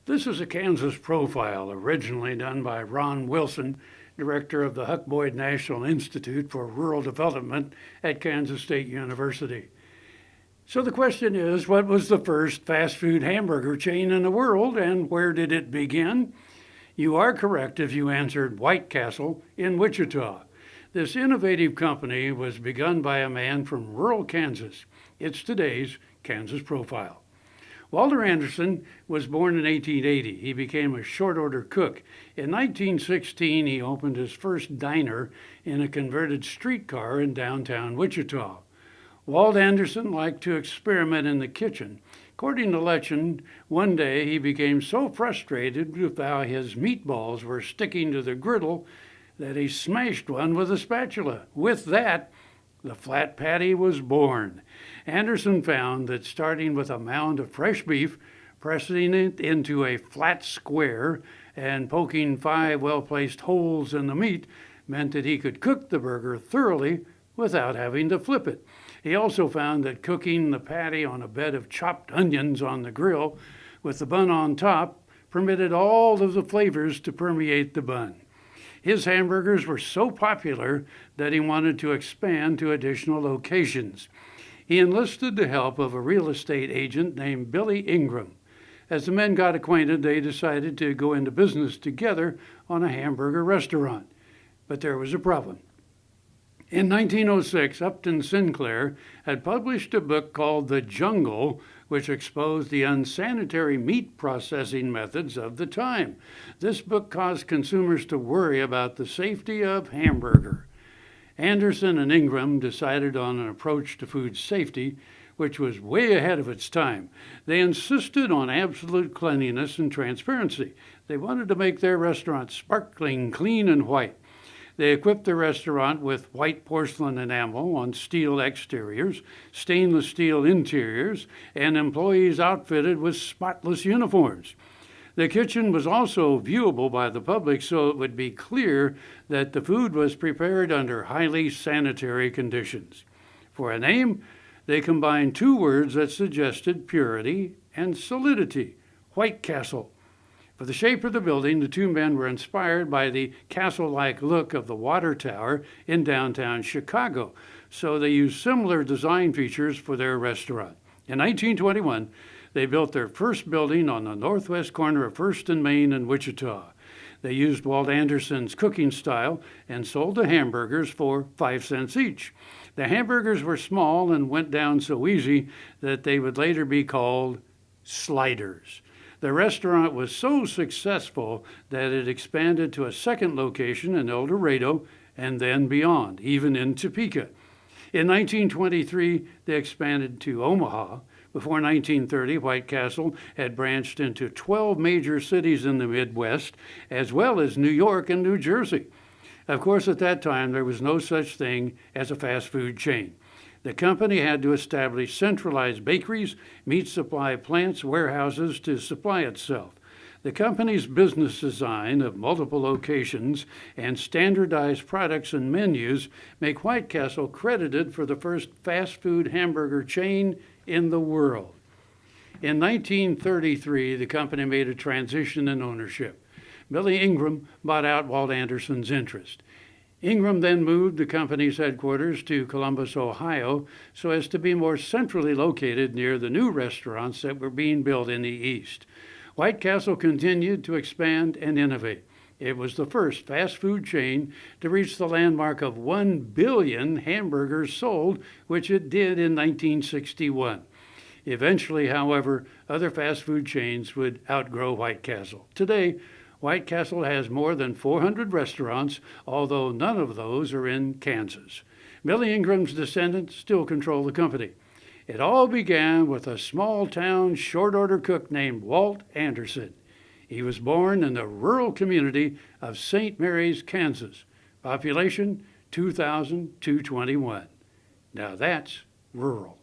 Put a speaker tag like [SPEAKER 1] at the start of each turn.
[SPEAKER 1] This is a Kansas profile originally done by Ron Wilson, director of the Huck Boyd National Institute for Rural Development at Kansas State University. So the question is, what was the first fast food hamburger chain in the world and where did it begin? You are correct if you answered White Castle in Wichita. This innovative company was begun by a man from rural Kansas. It's today's Kansas profile. Walter Anderson was born in 1880. He became a short order cook. In 1916, he opened his first diner in a converted streetcar in downtown Wichita. Walt Anderson liked to experiment in the kitchen. According to legend, one day he became so frustrated with how his meatballs were sticking to the griddle that he smashed one with a spatula. With that, the flat patty was born. Anderson found that starting with a mound of fresh beef, pressing it into a flat square, and poking 5 well-placed holes in the meat meant that he could cook the burger thoroughly without having to flip it. He also found that cooking the patty on a bed of chopped onions on the grill with the bun on top permitted all of the flavors to permeate the bun. His hamburgers were so popular that he wanted to expand to additional locations. He enlisted the help of a real estate agent named Billy Ingram. As the men got acquainted, they decided to go into business together on a hamburger restaurant. But there was a problem. In 1906, Upton Sinclair had published a book called The Jungle, which exposed the unsanitary meat processing methods of the time. This book caused consumers to worry about the safety of hamburger. Anderson and Ingram decided on an approach to food safety, which was way ahead of its time. They insisted on absolute cleanliness and transparency. They wanted to make their restaurant sparkling, clean, and white. They equipped the restaurant with white porcelain enamel on steel exteriors, stainless steel interiors, and employees outfitted with spotless uniforms. The kitchen was also viewable by the public, so it would be clear that the food was prepared under highly sanitary conditions. For a name, they combined 2 words that suggested purity and solidity: White Castle. For the shape of the building, the 2 men were inspired by the castle-like look of the water tower in downtown Chicago, so they used similar design features for their restaurant. In 1921, they built their first building on the northwest corner of First and Main in Wichita. They used Walt Anderson's cooking style and sold the hamburgers for 5 cents each. The hamburgers were small and went down so easy that they would later be called sliders. The restaurant was so successful that it expanded to a second location in El Dorado and then beyond, even in Topeka. In 1923, they expanded to Omaha. Before 1930, White Castle had branched into 12 major cities in the Midwest, as well as New York and New Jersey. Of course, at that time, there was no such thing as a fast food chain. The company had to establish centralized bakeries, meat supply plants, warehouses to supply itself. The company's business design of multiple locations and standardized products and menus make White Castle credited for the first fast food hamburger chain in the world. In 1933, the company made a transition in ownership. Billy Ingram bought out Walt Anderson's interest. Ingram then moved the company's headquarters to Columbus, Ohio, so as to be more centrally located near the new restaurants that were being built in the east. White Castle continued to expand and innovate. It was the first fast food chain to reach the landmark of 1 billion hamburgers sold, which it did in 1961. Eventually, however, other fast food chains would outgrow White Castle. Today, White Castle has more than 400 restaurants, although none of those are in Kansas. Billy Ingram's descendants still control the company. It all began with a small-town short-order cook named Walt Anderson. He was born in the rural community of St. Mary's, Kansas. Population 2,221. Now that's rural.